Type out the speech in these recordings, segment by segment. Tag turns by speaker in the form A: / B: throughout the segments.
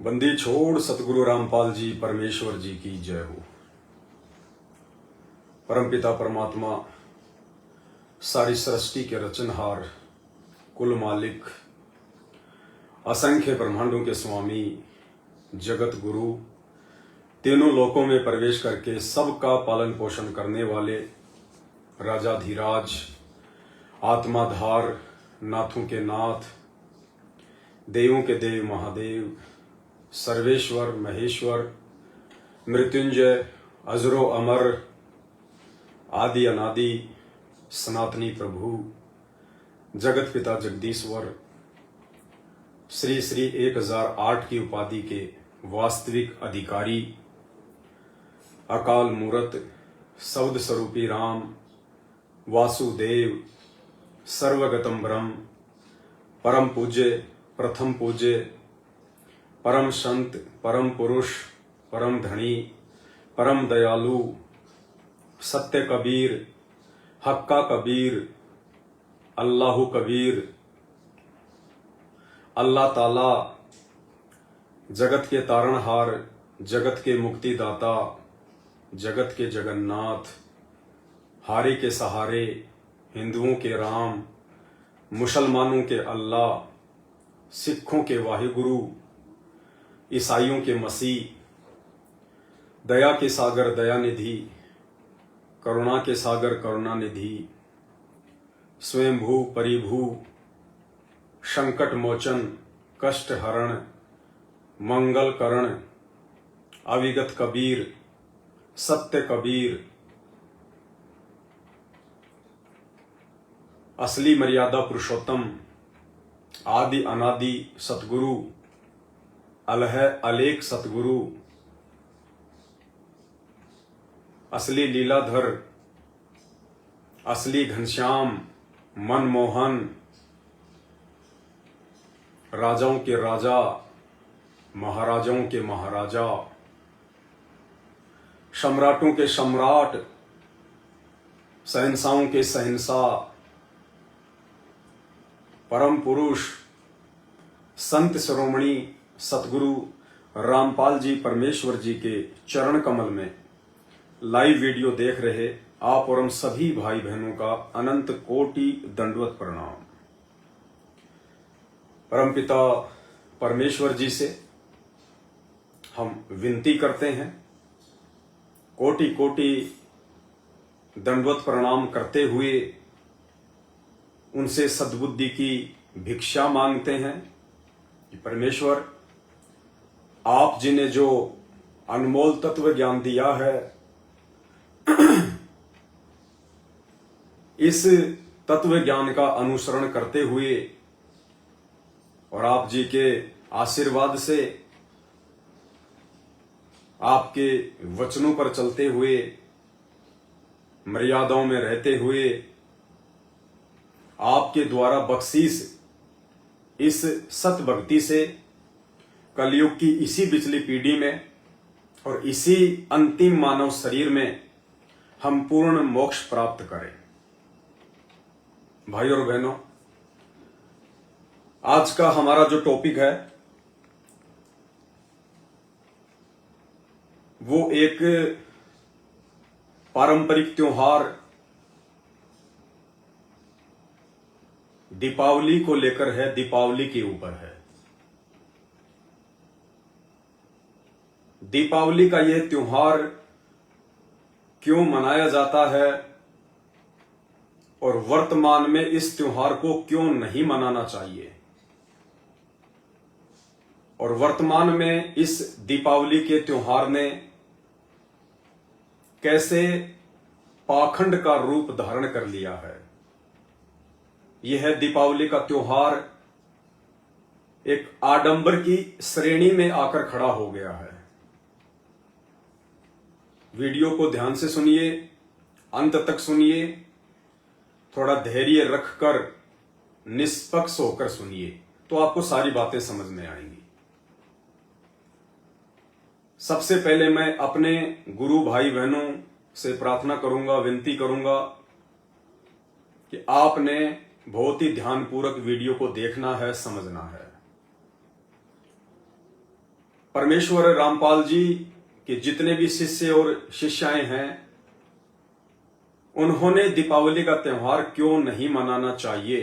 A: बंदी छोड़ सतगुरु रामपाल जी परमेश्वर जी की जय हो। परमपिता परमात्मा सारी सृष्टि के रचनहार, कुल मालिक, असंख्य ब्रह्मांडों के स्वामी, जगत गुरु, तीनों लोकों में प्रवेश करके सबका पालन पोषण करने वाले राजाधिराज, आत्माधार, नाथों के नाथ, देवों के देव महादेव, सर्वेश्वर महेश्वर, मृत्युंजय, अजरो अमर, आदि अनादि, सनातनी प्रभु, जगत पिता जगदीश्वर, श्री श्री 1008 की उपाधि के वास्तविक अधिकारी, अकाल मूरत, शब्द स्वरूपी राम, वासुदेव, सर्वगतम ब्रह्म, परम पूज्य, प्रथम पूज्य, परम संत, परम पुरुष, परम धनी, परम दयालु, सत्य कबीर, हक्का कबीर, अल्लाहु कबीर, अल्लाह ताला, जगत के तारणहार, जगत के मुक्तिदाता, जगत के जगन्नाथ, हारे के सहारे, हिंदुओं के राम, मुसलमानों के अल्लाह, सिखों के वाहिगुरु, ईसाइयों के मसीह, दया के सागर दयानिधि, करुणा के सागर करुणानिधि, स्वयंभू परिभू, संकट मोचन, कष्ट हरण, मंगल करण, अविगत कबीर, सत्य कबीर, असली मर्यादा पुरुषोत्तम, आदि अनादि सतगुरु, अलह अलेख सतगुरु, असली लीलाधर, असली घनश्याम, मनमोहन, राजाओं के राजा, महाराजाओं के महाराजा, सम्राटों के सम्राट, शहंशाहों के शहंशाह, परम पुरुष, संत शिरोमणि सतगुरु रामपाल जी परमेश्वर जी के चरण कमल में लाइव वीडियो देख रहे आप और हम सभी भाई बहनों का अनंत कोटि दंडवत प्रणाम। परमपिता परमेश्वर जी से हम विनती करते हैं, कोटि कोटि दंडवत प्रणाम करते हुए उनसे सद्बुद्धि की भिक्षा मांगते हैं कि परमेश्वर आप जिन्हें जो अनमोल तत्व ज्ञान दिया है, इस तत्व ज्ञान का अनुसरण करते हुए और आप जी के आशीर्वाद से, आपके वचनों पर चलते हुए, मर्यादाओं में रहते हुए, आपके द्वारा बख्शीश इस सत भक्ति से कलयुग की इसी पिछली पीढ़ी में और इसी अंतिम मानव शरीर में हम पूर्ण मोक्ष प्राप्त करें। भाई और बहनों, आज का हमारा जो टॉपिक है वो एक पारंपरिक त्योहार दीपावली को लेकर है, दीपावली के ऊपर है। दीपावली का यह त्योहार क्यों मनाया जाता है और वर्तमान में इस त्योहार को क्यों नहीं मनाना चाहिए, और वर्तमान में इस दीपावली के त्योहार ने कैसे पाखंड का रूप धारण कर लिया है। यह दीपावली का त्योहार एक आडंबर की श्रेणी में आकर खड़ा हो गया है। वीडियो को ध्यान से सुनिए, अंत तक सुनिए, थोड़ा धैर्य रखकर निष्पक्ष होकर सुनिए तो आपको सारी बातें समझ में आएंगी। सबसे पहले मैं अपने गुरु भाई बहनों से प्रार्थना करूंगा, विनती करूंगा कि आपने बहुत ही ध्यानपूर्वक वीडियो को देखना है, समझना है। परमेश्वर रामपाल जी के जितने भी शिष्य और शिष्याएं हैं, उन्होंने दीपावली का त्यौहार क्यों नहीं मनाना चाहिए?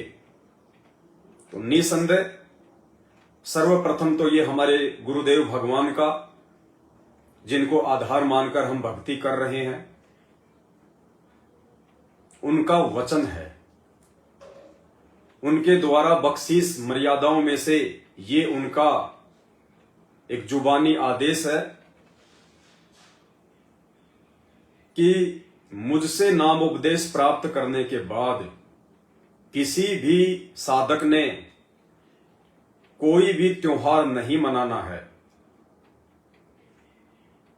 A: तो निसंदेह सर्वप्रथम तो ये हमारे गुरुदेव भगवान का, जिनको आधार मानकर हम भक्ति कर रहे हैं, उनका वचन है। उनके द्वारा बख्शीश मर्यादाओं में से ये उनका एक जुबानी आदेश है कि मुझसे नामोपदेश प्राप्त करने के बाद किसी भी साधक ने कोई भी त्योहार नहीं मनाना है।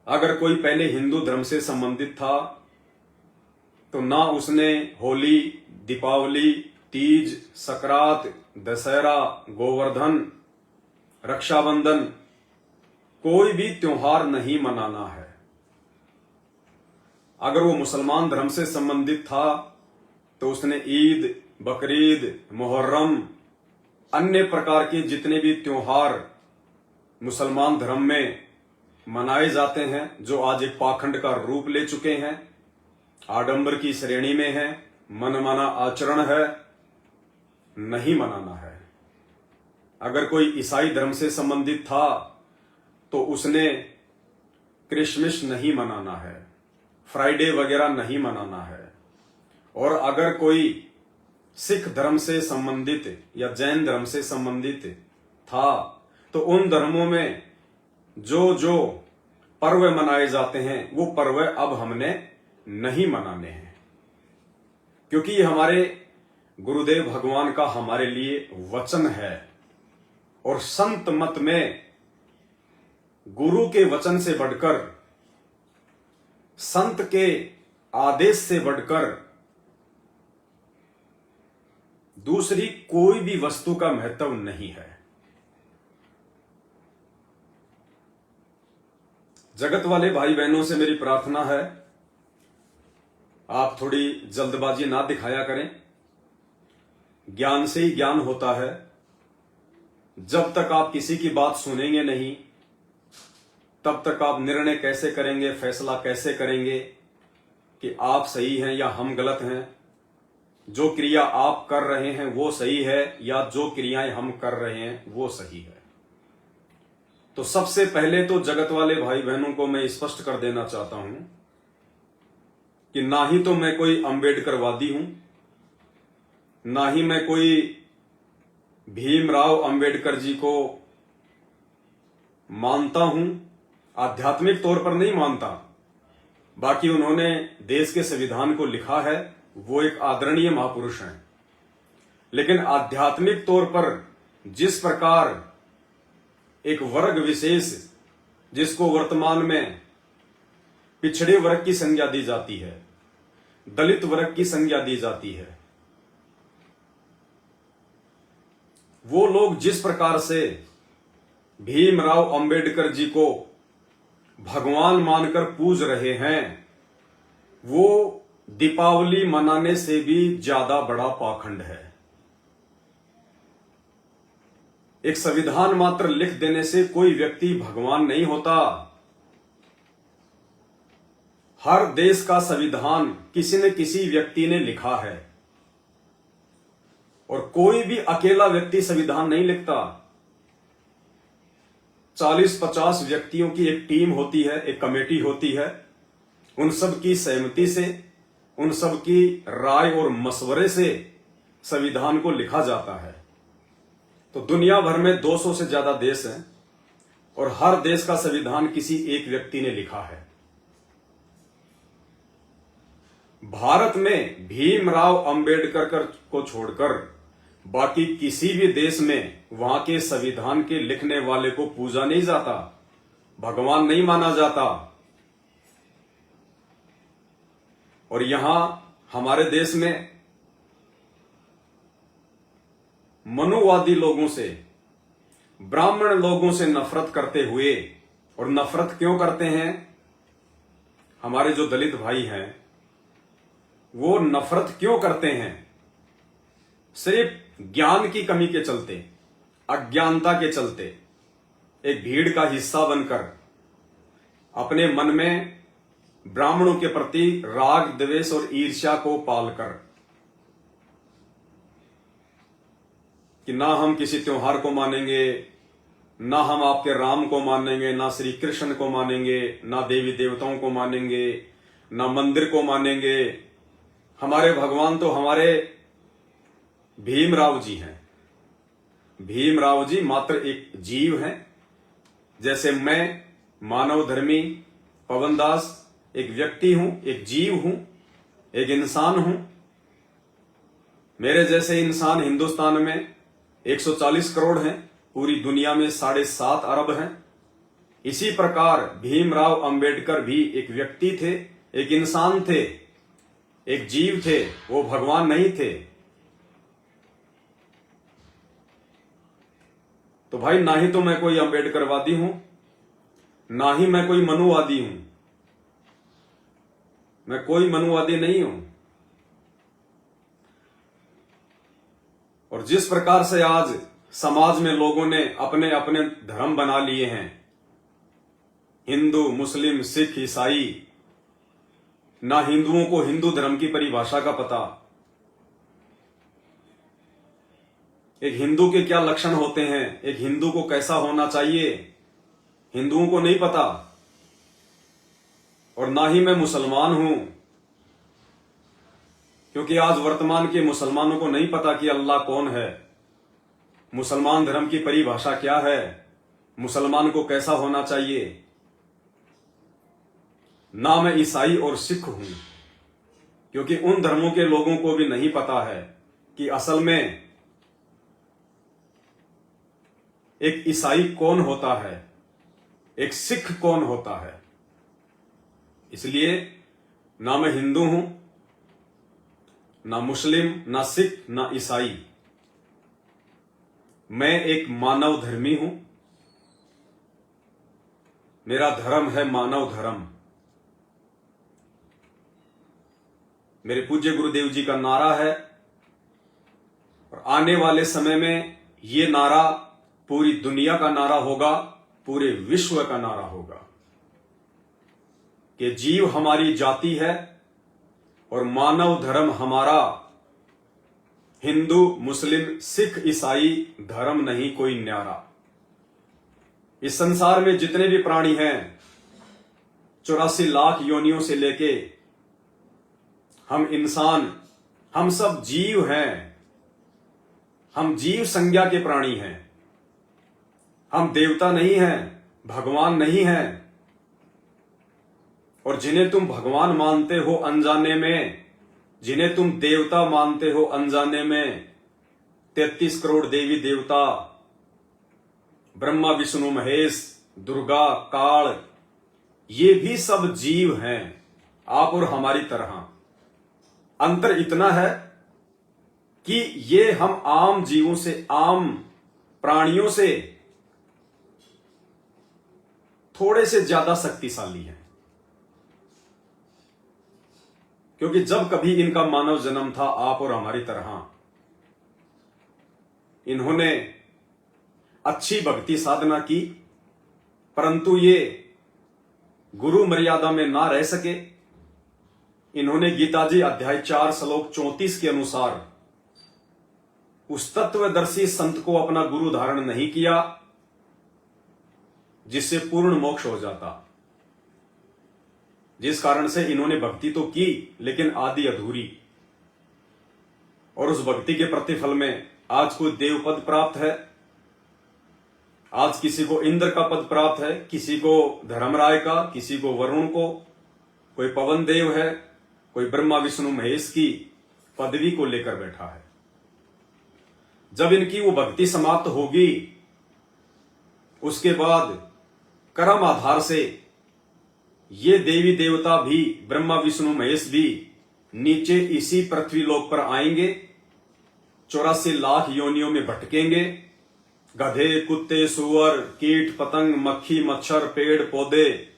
A: अगर कोई पहले हिंदू धर्म से संबंधित था तो ना उसने होली, दीपावली, तीज, सकरात, दशहरा, गोवर्धन, रक्षाबंधन, कोई भी त्योहार नहीं मनाना है। अगर वो मुसलमान धर्म से संबंधित था तो उसने ईद, बकरीद, मुहर्रम, अन्य प्रकार के जितने भी त्योहार मुसलमान धर्म में मनाए जाते हैं, जो आज एक पाखंड का रूप ले चुके हैं, आडंबर की श्रेणी में है, मनमाना आचरण है, नहीं मनाना है। अगर कोई ईसाई धर्म से संबंधित था तो उसने क्रिसमस नहीं मनाना है, फ्राइडे वगैरह नहीं मनाना है। और अगर कोई सिख धर्म से संबंधित या जैन धर्म से संबंधित था तो उन धर्मों में जो जो पर्व मनाए जाते हैं वो पर्व अब हमने नहीं मनाने हैं, क्योंकि ये हमारे गुरुदेव भगवान का हमारे लिए वचन है। और संत मत में गुरु के वचन से बढ़कर, संत के आदेश से बढ़कर दूसरी कोई भी वस्तु का महत्व नहीं है। जगत वाले भाई बहनों से मेरी प्रार्थना है, आप थोड़ी जल्दबाजी ना दिखाया करें। ज्ञान से ही ज्ञान होता है। जब तक आप किसी की बात सुनेंगे नहीं, तब तक आप निर्णय कैसे करेंगे, फैसला कैसे करेंगे कि आप सही हैं या हम गलत हैं, जो क्रिया आप कर रहे हैं वो सही है या जो क्रियाएं हम कर रहे हैं वो सही है। तो सबसे पहले तो जगत वाले भाई बहनों को मैं स्पष्ट कर देना चाहता हूं कि ना ही तो मैं कोई अंबेडकरवादी हूं, ना ही मैं कोई भीमराव अंबेडकर जी को मानता हूं। आध्यात्मिक तौर पर नहीं मानता, बाकी उन्होंने देश के संविधान को लिखा है, वो एक आदरणीय महापुरुष हैं। लेकिन आध्यात्मिक तौर पर जिस प्रकार एक वर्ग विशेष, जिसको वर्तमान में पिछड़े वर्ग की संज्ञा दी जाती है, दलित वर्ग की संज्ञा दी जाती है, वो लोग जिस प्रकार से भीमराव अंबेडकर जी को भगवान मानकर पूज रहे हैं, वो दीपावली मनाने से भी ज्यादा बड़ा पाखंड है। एक संविधान मात्र लिख देने से कोई व्यक्ति भगवान नहीं होता। हर देश का संविधान किसी न किसी व्यक्ति ने लिखा है, और कोई भी अकेला व्यक्ति संविधान नहीं लिखता। 40-50 व्यक्तियों की एक टीम होती है, एक कमेटी होती है, उन सब की सहमति से, उन सब की राय और मशवरे से संविधान को लिखा जाता है। तो दुनिया भर में 200 से ज्यादा देश हैं और हर देश का संविधान किसी एक व्यक्ति ने लिखा है। भारत में भीमराव अंबेडकर को छोड़कर बाकी किसी भी देश में वहां के संविधान के लिखने वाले को पूजा नहीं जाता, भगवान नहीं माना जाता। और यहां हमारे देश में मनुवादी लोगों से, ब्राह्मण लोगों से नफरत करते हुए, और नफरत क्यों करते हैं? हमारे जो दलित भाई हैं वो नफरत क्यों करते हैं? सिर्फ ज्ञान की कमी के चलते, अज्ञानता के चलते। एक भीड़ का हिस्सा बनकर अपने मन में ब्राह्मणों के प्रति राग, द्वेष और ईर्ष्या को पालकर कि ना हम किसी त्योहार को मानेंगे, ना हम आपके राम को मानेंगे, ना श्री कृष्ण को मानेंगे, ना देवी देवताओं को मानेंगे, ना मंदिर को मानेंगे। हमारे भगवान तो हमारे भीमराव जी हैं। भीमराव जी मात्र एक जीव हैं। जैसे मैं मानव धर्मी पवनदास एक व्यक्ति हूं, एक जीव हूं, एक इंसान हूं। मेरे जैसे इंसान हिंदुस्तान में 140 करोड़ हैं, पूरी दुनिया में 7.5 अरब हैं। इसी प्रकार भीमराव अंबेडकर भी एक व्यक्ति थे, एक इंसान थे, एक जीव थे, वो भगवान नहीं थे। तो भाई ना ही तो मैं कोई अंबेडकरवादी हूं, ना ही मैं कोई मनुवादी हूं। मैं कोई मनुवादी नहीं हूं। और जिस प्रकार से आज समाज में लोगों ने अपने अपने धर्म बना लिए हैं, हिंदू, मुस्लिम, सिख, ईसाई, ना हिंदुओं को हिंदू धर्म की परिभाषा का पता, एक हिंदू के क्या लक्षण होते हैं, एक हिंदू को कैसा होना चाहिए, हिंदुओं को नहीं पता। और ना ही मैं मुसलमान हूं, क्योंकि आज वर्तमान के मुसलमानों को नहीं पता कि अल्लाह कौन है, मुसलमान धर्म की परिभाषा क्या है, मुसलमान को कैसा होना चाहिए। ना मैं ईसाई और सिख हूं, क्योंकि उन धर्मों के लोगों को भी नहीं पता है कि असल में एक ईसाई कौन होता है, एक सिख कौन होता है। इसलिए ना मैं हिंदू हूं, ना मुस्लिम, ना सिख, ना ईसाई। मैं एक मानव धर्मी हूं। मेरा धर्म है मानव धर्म। मेरे पूज्य गुरुदेव जी का नारा है, और आने वाले समय में ये नारा पूरी दुनिया का नारा होगा, पूरे विश्व का नारा होगा कि जीव हमारी जाति है और मानव धर्म हमारा। हिंदू, मुस्लिम, सिख, ईसाई धर्म नहीं कोई न्यारा। इस संसार में जितने भी प्राणी हैं, 84 लाख योनियों से लेके हम इंसान, हम सब जीव हैं। हम जीव संज्ञा के प्राणी हैं। हम देवता नहीं हैं, भगवान नहीं हैं। और जिन्हें तुम भगवान मानते हो अनजाने में, जिन्हें तुम देवता मानते हो अनजाने में, 33 करोड़ देवी देवता, ब्रह्मा विष्णु महेश, दुर्गा, काल, ये भी सब जीव हैं, आप और हमारी तरह। अंतर इतना है कि ये हम आम जीवों से, आम प्राणियों से थोड़े से ज्यादा शक्तिशाली हैं। क्योंकि जब कभी इनका मानव जन्म था, आप और हमारी तरह, इन्होंने अच्छी भक्ति साधना की, परंतु ये गुरु मर्यादा में ना रह सके। इन्होंने गीता जी अध्याय 4 श्लोक 34 के अनुसार उस तत्वदर्शी संत को अपना गुरु धारण नहीं किया जिससे पूर्ण मोक्ष हो जाता। जिस कारण से इन्होंने भक्ति तो की, लेकिन आधी अधूरी। और उस भक्ति के प्रतिफल में आज कोई देव पद प्राप्त है, आज किसी को इंद्र का पद प्राप्त है, किसी को धर्मराय का, किसी को वरुण को, कोई पवन देव है, कोई ब्रह्मा विष्णु महेश की पदवी को लेकर बैठा है। जब इनकी वो भक्ति समाप्त होगी, उसके बाद कर्म आधार से ये देवी देवता भी, ब्रह्मा विष्णु महेश भी नीचे इसी पृथ्वी लोक पर आएंगे, 84 लाख योनियों में भटकेंगे। गधे, कुत्ते, सुअर, कीट, पतंग, मक्खी, मच्छर, पेड़ पौधे,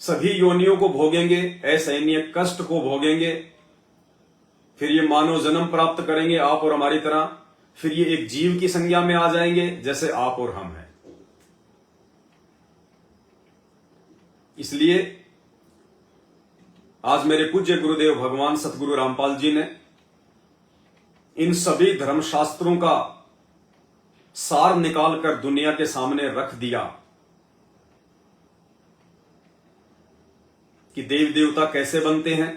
A: सभी योनियों को भोगेंगे, असहनीय कष्ट को भोगेंगे। फिर ये मानव जन्म प्राप्त करेंगे, आप और हमारी तरह। फिर ये एक जीव की संज्ञा में आ जाएंगे, जैसे आप और हम हैं। इसलिए आज मेरे पूज्य गुरुदेव भगवान सतगुरु रामपाल जी ने इन सभी धर्मशास्त्रों का सार निकालकर दुनिया के सामने रख दिया कि देव देवता कैसे बनते हैं,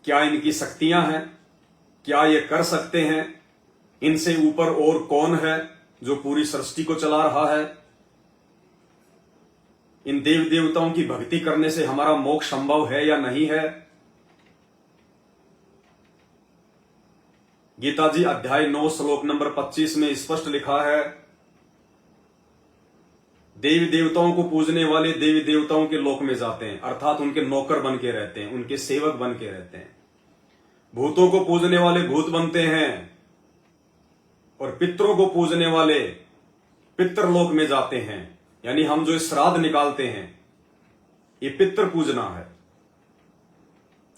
A: क्या इनकी शक्तियां हैं, क्या ये कर सकते हैं, इनसे ऊपर और कौन है जो पूरी सृष्टि को चला रहा है, इन देव देवताओं की भक्ति करने से हमारा मोक्ष संभव है या नहीं है। गीता जी अध्याय 9 श्लोक नंबर 25 में स्पष्ट लिखा है, देवी देवताओं को पूजने वाले देवी देवताओं के लोक में जाते हैं, अर्थात उनके नौकर बन के रहते हैं, उनके सेवक बन के रहते हैं। भूतों को पूजने वाले भूत बनते हैं और पितरों को पूजने वाले पितृलोक में जाते हैं। यानी हम जो श्राद्ध निकालते हैं ये पितृ पूजना है।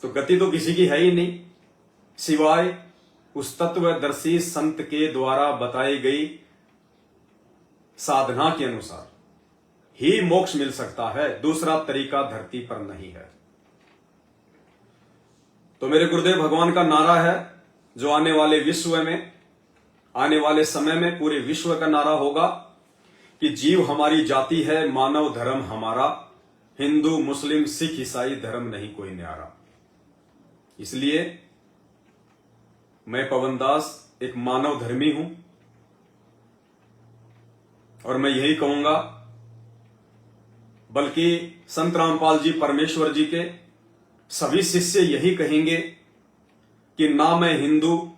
A: तो गति तो किसी की है ही नहीं सिवाय उस तत्वदर्शी संत के द्वारा बताई गई साधना के अनुसार ही मोक्ष मिल सकता है, दूसरा तरीका धरती पर नहीं है। तो मेरे गुरुदेव भगवान का नारा है जो आने वाले विश्व में, आने वाले समय में पूरे विश्व का नारा होगा कि जीव हमारी जाति है, मानव धर्म हमारा, हिंदू मुस्लिम सिख ईसाई धर्म नहीं कोई न्यारा। इसलिए मैं पवन दास एक मानव धर्मी हूं और मैं यही कहूंगा, बल्कि संत रामपाल जी परमेश्वर जी के सभी शिष्य यही कहेंगे कि ना मैं हिंदू,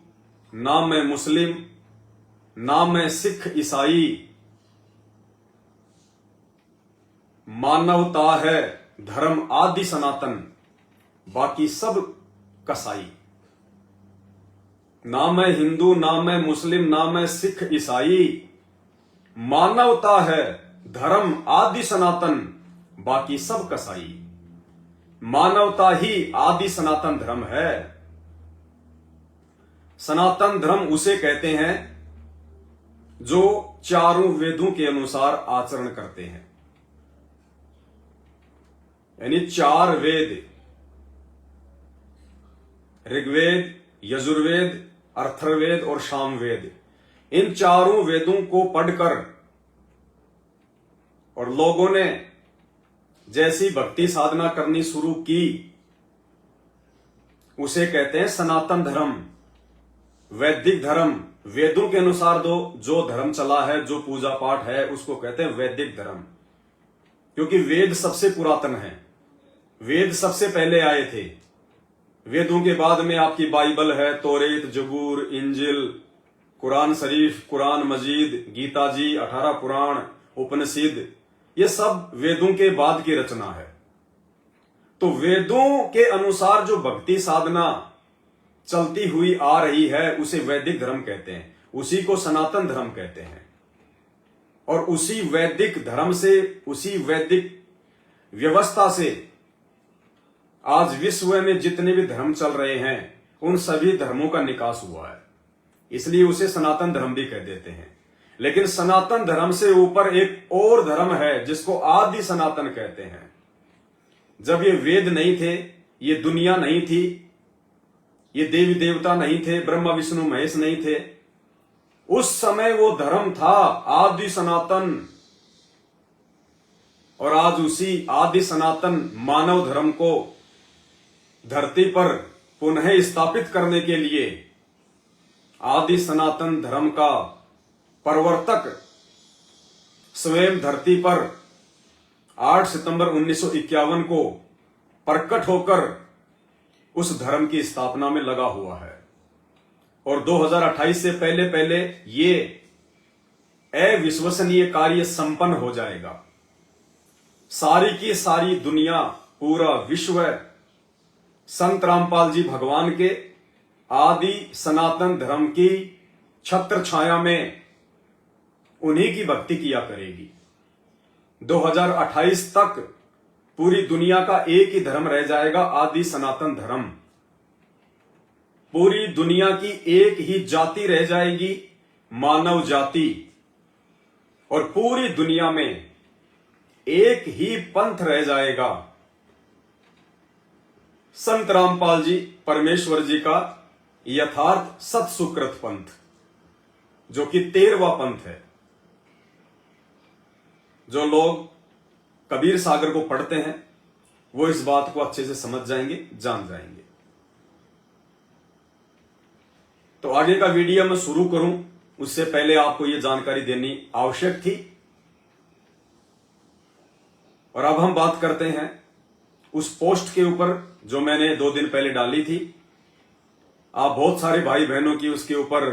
A: ना मैं मुस्लिम, ना मैं सिख ईसाई, मानवता है धर्म आदि सनातन, बाकी सब कसाई। ना मैं हिंदू, ना मैं मुस्लिम, ना मैं सिख ईसाई, मानवता है धर्म आदि सनातन, बाकी सब कसाई। मानवता ही आदि सनातन धर्म है। सनातन धर्म उसे कहते हैं जो चारों वेदों के अनुसार आचरण करते हैं। यानी चार वेद, ऋग्वेद, यजुर्वेद, अथर्ववेद और सामवेद, इन चारों वेदों को पढ़कर और लोगों ने जैसी भक्ति साधना करनी शुरू की उसे कहते हैं सनातन धर्म, वैदिक धर्म। वेदों के अनुसार जो धर्म चला है, जो पूजा पाठ है, उसको कहते हैं वैदिक धर्म, क्योंकि वेद सबसे पुरातन है, वेद सबसे पहले आए थे। वेदों के बाद में आपकी बाइबल है, तौरेत, जबूर, इंजिल, कुरान शरीफ, कुरान मजीद, गीता जी, 18 पुराण, उपनिषद, ये सब वेदों के बाद की रचना है। तो वेदों के अनुसार जो भक्ति साधना चलती हुई आ रही है उसे वैदिक धर्म कहते हैं, उसी को सनातन धर्म कहते हैं। और उसी वैदिक धर्म से, उसी वैदिक व्यवस्था से आज विश्व में जितने भी धर्म चल रहे हैं उन सभी धर्मों का निकास हुआ है, इसलिए उसे सनातन धर्म भी कह देते हैं। लेकिन सनातन धर्म से ऊपर एक और धर्म है जिसको आदि सनातन कहते हैं। जब ये वेद नहीं थे, ये दुनिया नहीं थी, ये देवी देवता नहीं थे, ब्रह्मा विष्णु महेश नहीं थे, उस समय वो धर्म था आदि सनातन। और आज उसी आदि सनातन मानव धर्म को धरती पर पुनः स्थापित करने के लिए आदि सनातन धर्म का प्रवर्तक स्वयं धरती पर 8 सितंबर 1951 को प्रकट होकर उस धर्म की स्थापना में लगा हुआ है। और 2028 से पहले पहले ये अविश्वसनीय कार्य संपन्न हो जाएगा। सारी की सारी दुनिया, पूरा विश्व संत रामपाल जी भगवान के आदि सनातन धर्म की छत्र छाया में उन्हीं की भक्ति किया करेगी। 2028 तक पूरी दुनिया का एक ही धर्म रह जाएगा, आदि सनातन धर्म। पूरी दुनिया की एक ही जाति रह जाएगी, मानव जाति। और पूरी दुनिया में एक ही पंथ रह जाएगा, संत रामपाल जी परमेश्वर जी का यथार्थ सत्सुकृत पंथ, जो कि 13वां पंथ है। जो लोग कबीर सागर को पढ़ते हैं वो इस बात को अच्छे से समझ जाएंगे, जान जाएंगे। तो आगे का वीडियो मैं शुरू करूं उससे पहले आपको यह जानकारी देनी आवश्यक थी। और अब हम बात करते हैं उस पोस्ट के ऊपर जो मैंने 2 दिन पहले डाली थी। आप बहुत सारे भाई बहनों की उसके ऊपर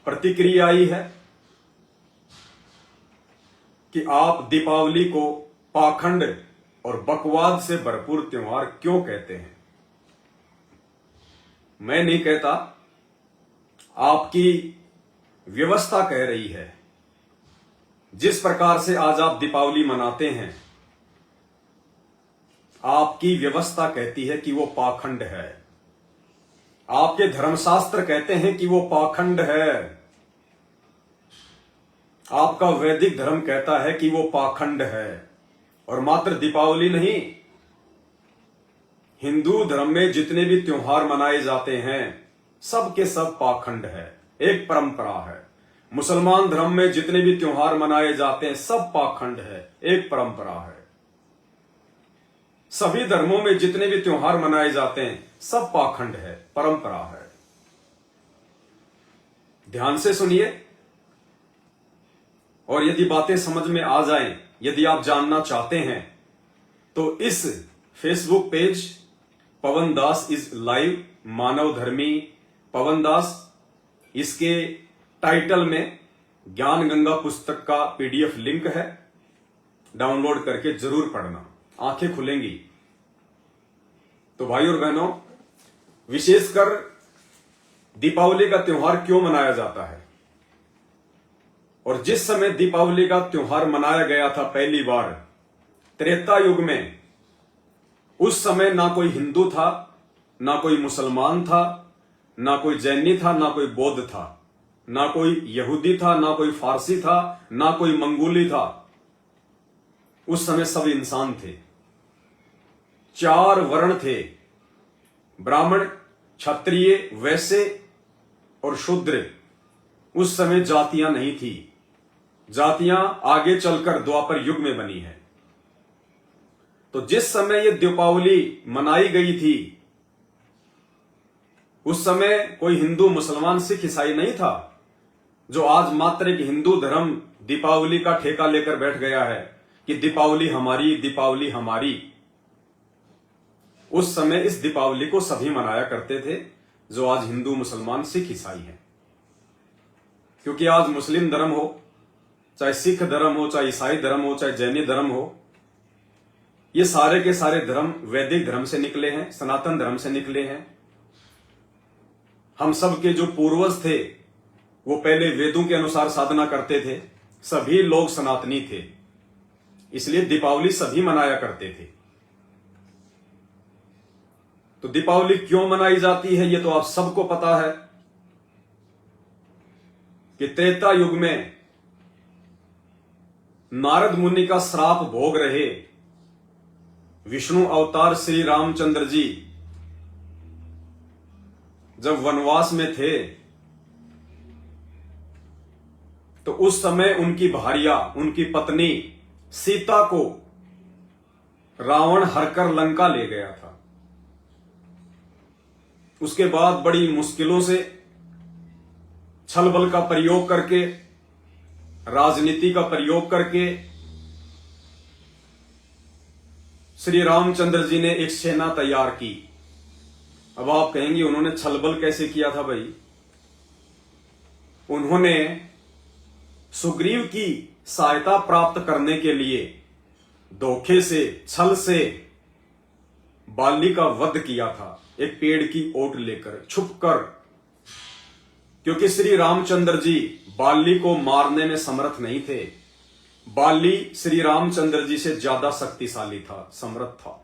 A: प्रतिक्रिया आई है कि आप दीपावली को पाखंड और बकवाद से भरपूर त्योहार क्यों कहते हैं। मैं नहीं कहता, आपकी व्यवस्था कह रही है। जिस प्रकार से आज आप दीपावली मनाते हैं, आपकी व्यवस्था कहती है कि वो पाखंड है। आपके धर्मशास्त्र कहते हैं कि वो पाखंड है। आपका वैदिक धर्म कहता है कि वो पाखंड है। और मात्र दीपावली नहीं, हिंदू धर्म में जितने भी त्योहार मनाए जाते हैं सब के सब पाखंड है, एक परंपरा है। मुसलमान धर्म में जितने भी त्योहार मनाए जाते हैं सब पाखंड है, एक परंपरा है। सभी धर्मों में जितने भी त्योहार मनाए जाते हैं सब पाखंड है, परंपरा है। ध्यान से सुनिए, और यदि बातें समझ में आ जाएं, यदि आप जानना चाहते हैं तो इस Facebook page Pawan Das is live, Manav Dharmi Pawan दास, इसके टाइटल में ज्ञान गंगा पुस्तक का पीडीएफ लिंक है। डाउनलोड करके जरूर पढ़ना, आंखें खुलेंगी। तो भाई और बहनों, विशेषकर दीपावली का त्योहार क्यों मनाया जाता है, और जिस समय दीपावली का त्योहार मनाया गया था पहली बार त्रेता युग में, उस समय ना कोई हिंदू था, ना कोई मुसलमान था, ना कोई जैनी था, ना कोई बौद्ध था, ना कोई यहूदी था, ना कोई फारसी था, ना कोई मंगोली था। उस समय सब इंसान थे। 4 वर्ण थे, ब्राह्मण, क्षत्रिय, वैश्य और शूद्र। उस समय जातियां नहीं थी। जातियां आगे चलकर द्वापर युग में बनी है। तो जिस समय ये दीपावली मनाई गई थी, उस समय कोई हिंदू, मुसलमान, सिख, ईसाई नहीं था। जो आज मात्र एक हिंदू धर्म दीपावली का ठेका लेकर बैठ गया है कि दीपावली हमारी, दीपावली हमारी। उस समय इस दीपावली को सभी मनाया करते थे जो आज हिंदू, मुसलमान, सिख, ईसाई हैं। क्योंकि आज मुस्लिम धर्म हो, चाहे सिख धर्म हो, चाहे ईसाई धर्म हो, चाहे जैनी धर्म हो, ये सारे के सारे धर्म वैदिक धर्म से निकले हैं, सनातन धर्म से निकले हैं। हम सब के जो पूर्वज थे वो पहले वेदों के अनुसार साधना करते थे। सभी लोग सनातनी थे, इसलिए दीपावली सभी मनाया करते थे। तो दीपावली क्यों मनाई जाती है ये तो आप सबको पता है कि त्रेता युग में नारद मुनि का श्राप भोग रहे विष्णु अवतार श्री रामचंद्र जी जब वनवास में थे, तो उस समय उनकी भार्या, उनकी पत्नी सीता को रावण हरकर लंका ले गया था। उसके बाद बड़ी मुश्किलों से छल बल का प्रयोग करके, राजनीति का प्रयोग करके श्री रामचंद्र जी ने एक सेना तैयार की। अब आप कहेंगे उन्होंने छल बल कैसे किया था भाई? उन्होंने सुग्रीव की सहायता प्राप्त करने के लिए धोखे से, छल से बाली का वध किया था, एक पेड़ की ओट लेकर, छुपकर। क्योंकि श्री रामचंद्र जी बाली को मारने में समर्थ नहीं थे। बाली श्री रामचंद्र जी से ज्यादा शक्तिशाली था, समर्थ था।